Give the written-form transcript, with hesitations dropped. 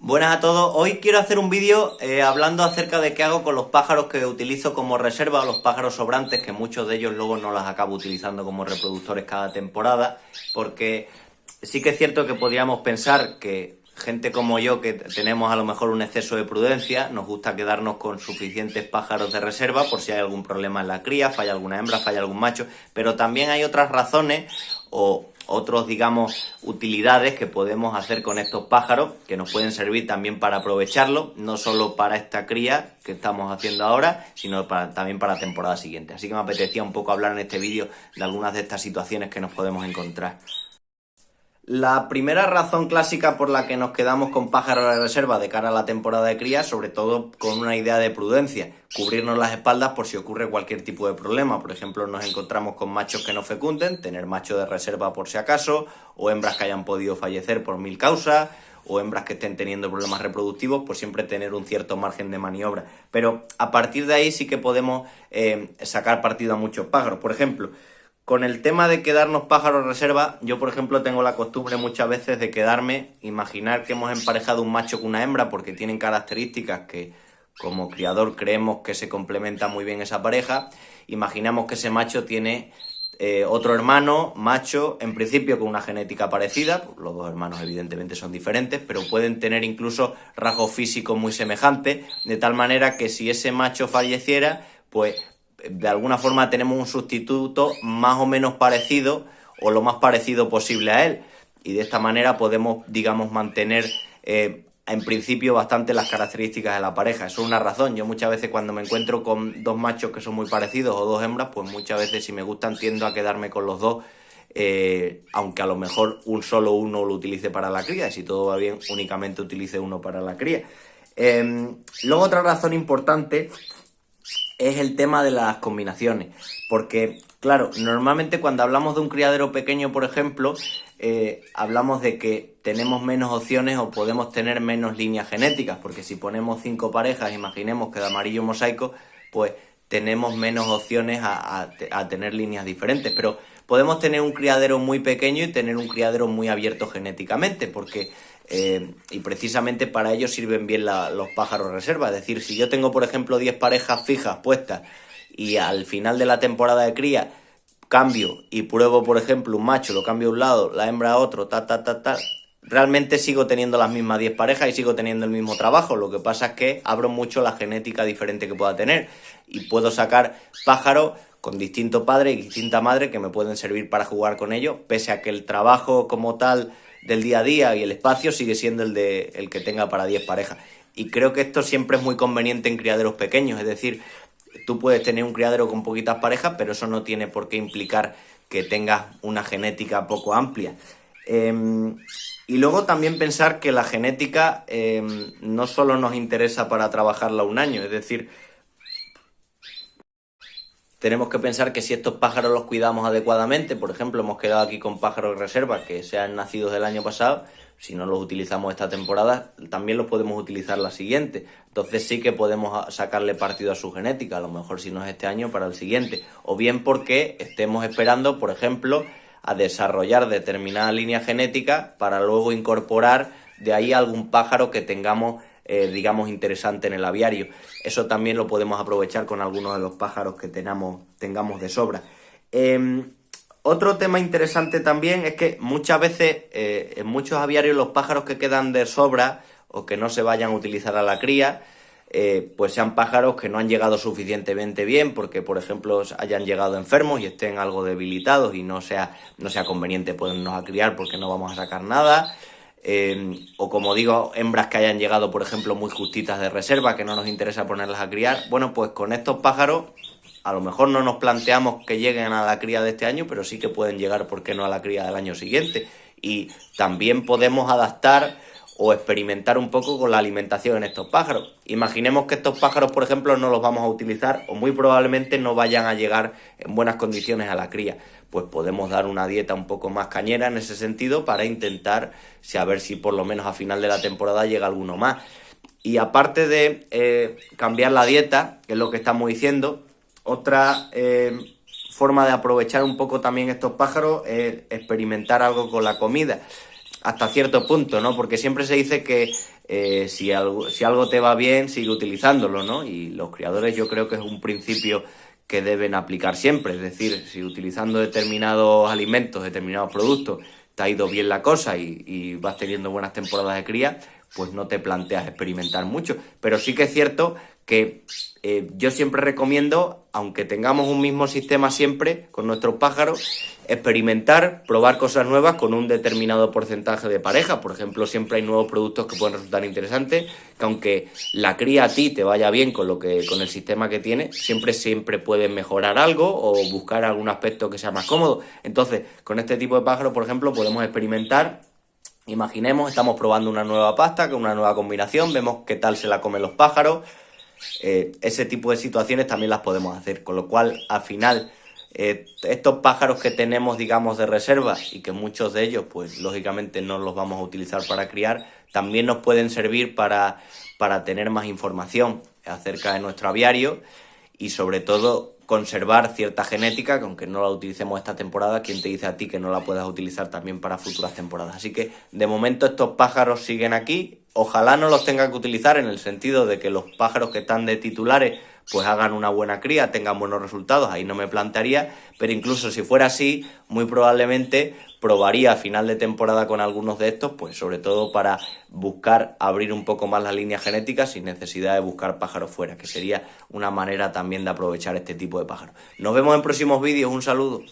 Buenas a todos, hoy quiero hacer un vídeo hablando acerca de qué hago con los pájaros que utilizo como reserva o los pájaros sobrantes, que muchos de ellos luego no los acabo utilizando como reproductores cada temporada, porque sí que es cierto que podríamos pensar que gente como yo, que tenemos a lo mejor un exceso de prudencia, nos gusta quedarnos con suficientes pájaros de reserva por si hay algún problema en la cría, falla alguna hembra, falla algún macho, pero también hay otras razones o otros, digamos, utilidades que podemos hacer con estos pájaros, que nos pueden servir también para aprovecharlo, no solo para esta cría que estamos haciendo ahora, sino también para la temporada siguiente. Así que me apetecía un poco hablar en este vídeo de algunas de estas situaciones que nos podemos encontrar. La primera razón clásica por la que nos quedamos con pájaros de reserva de cara a la temporada de cría, sobre todo con una idea de prudencia, cubrirnos las espaldas por si ocurre cualquier tipo de problema. Por ejemplo, nos encontramos con machos que no fecunden, tener macho de reserva por si acaso, o hembras que hayan podido fallecer por mil causas, o hembras que estén teniendo problemas reproductivos, pues siempre tener un cierto margen de maniobra. Pero a partir de ahí sí que podemos sacar partido a muchos pájaros. Por ejemplo, con el tema de quedarnos pájaros reserva, yo por ejemplo tengo la costumbre muchas veces de imaginar que hemos emparejado un macho con una hembra porque tienen características que como criador creemos que se complementa muy bien esa pareja. Imaginamos que ese macho tiene otro hermano, macho, en principio con una genética parecida, los dos hermanos evidentemente son diferentes, pero pueden tener incluso rasgos físicos muy semejantes, de tal manera que si ese macho falleciera, pues de alguna forma tenemos un sustituto más o menos parecido o lo más parecido posible a él, y de esta manera podemos, digamos, mantener en principio bastante las características de la pareja. Eso es una razón. Yo muchas veces cuando me encuentro con dos machos que son muy parecidos o dos hembras, pues muchas veces si me gustan tiendo a quedarme con los dos, aunque a lo mejor solo uno lo utilice para la cría, y si todo va bien únicamente utilice uno para la cría. Luego otra razón importante es el tema de las combinaciones, porque claro, normalmente cuando hablamos de un criadero pequeño, por ejemplo, hablamos de que tenemos menos opciones o podemos tener menos líneas genéticas, porque si ponemos 5 parejas, imaginemos que de amarillo mosaico, pues tenemos menos opciones a tener líneas diferentes, pero podemos tener un criadero muy pequeño y tener un criadero muy abierto genéticamente, porque y precisamente para ello sirven bien los pájaros reserva. Es decir, si yo tengo, por ejemplo, 10 parejas fijas puestas y al final de la temporada de cría cambio y pruebo, por ejemplo, un macho, lo cambio a un lado, la hembra a otro, realmente sigo teniendo las mismas 10 parejas y sigo teniendo el mismo trabajo. Lo que pasa es que abro mucho la genética diferente que pueda tener y puedo sacar pájaros con distinto padre y distinta madre que me pueden servir para jugar con ellos, pese a que el trabajo como tal del día a día y el espacio sigue siendo el que tenga para 10 parejas. Y creo que esto siempre es muy conveniente en criaderos pequeños, es decir, tú puedes tener un criadero con poquitas parejas, pero eso no tiene por qué implicar que tengas una genética poco amplia. Y luego también pensar que la genética no solo nos interesa para trabajarla un año, es decir, tenemos que pensar que si estos pájaros los cuidamos adecuadamente, por ejemplo, hemos quedado aquí con pájaros de reserva que sean nacidos del año pasado, si no los utilizamos esta temporada, también los podemos utilizar la siguiente. Entonces sí que podemos sacarle partido a su genética, a lo mejor si no es este año, para el siguiente. O bien porque estemos esperando, por ejemplo, a desarrollar determinada línea genética para luego incorporar de ahí algún pájaro que tengamos digamos, interesante en el aviario. Eso también lo podemos aprovechar con algunos de los pájaros que tengamos de sobra. Otro tema interesante también es que muchas veces en muchos aviarios los pájaros que quedan de sobra o que no se vayan a utilizar a la cría, pues sean pájaros que no han llegado suficientemente bien porque, por ejemplo, hayan llegado enfermos y estén algo debilitados y no sea conveniente ponernos a criar porque no vamos a sacar nada. O como digo, hembras que hayan llegado, por ejemplo, muy justitas de reserva, que no nos interesa ponerlas a criar. Bueno, pues con estos pájaros a lo mejor no nos planteamos que lleguen a la cría de este año, pero sí que pueden llegar, ¿por qué no?, a la cría del año siguiente. Y también podemos adaptar o experimentar un poco con la alimentación en estos pájaros. Imaginemos que estos pájaros, por ejemplo, no los vamos a utilizar o muy probablemente no vayan a llegar en buenas condiciones a la cría. Pues podemos dar una dieta un poco más cañera en ese sentido para intentar a ver si por lo menos a final de la temporada llega alguno más. Y aparte de cambiar la dieta, que es lo que estamos diciendo, otra forma de aprovechar un poco también estos pájaros es experimentar algo con la comida. hasta cierto punto, ¿no? Porque siempre se dice que si algo te va bien, sigue utilizándolo, ¿no? Y los criadores yo creo que es un principio que deben aplicar siempre. Es decir, si utilizando determinados alimentos, determinados productos, te ha ido bien la cosa y vas teniendo buenas temporadas de cría, pues no te planteas experimentar mucho. Pero sí que es cierto que yo siempre recomiendo, aunque tengamos un mismo sistema siempre con nuestros pájaros, experimentar, probar cosas nuevas con un determinado porcentaje de pareja. Por ejemplo, siempre hay nuevos productos que pueden resultar interesantes, que aunque la cría a ti te vaya bien con el sistema que tienes, siempre puedes mejorar algo o buscar algún aspecto que sea más cómodo. Entonces, con este tipo de pájaros, por ejemplo, podemos experimentar. Imaginemos, estamos probando una nueva pasta con una nueva combinación, vemos qué tal se la comen los pájaros. Ese tipo de situaciones también las podemos hacer, con lo cual al final estos pájaros que tenemos, digamos, de reserva y que muchos de ellos pues lógicamente no los vamos a utilizar para criar, también nos pueden servir para tener más información acerca de nuestro aviario y sobre todo conservar cierta genética, que aunque no la utilicemos esta temporada, ¿quién te dice a ti que no la puedas utilizar también para futuras temporadas? Así que de momento estos pájaros siguen aquí. Ojalá no los tenga que utilizar en el sentido de que los pájaros que están de titulares pues hagan una buena cría, tengan buenos resultados, ahí no me plantearía, pero incluso si fuera así, muy probablemente probaría a final de temporada con algunos de estos, pues sobre todo para buscar abrir un poco más las líneas genéticas sin necesidad de buscar pájaros fuera, que sería una manera también de aprovechar este tipo de pájaros. Nos vemos en próximos vídeos, un saludo.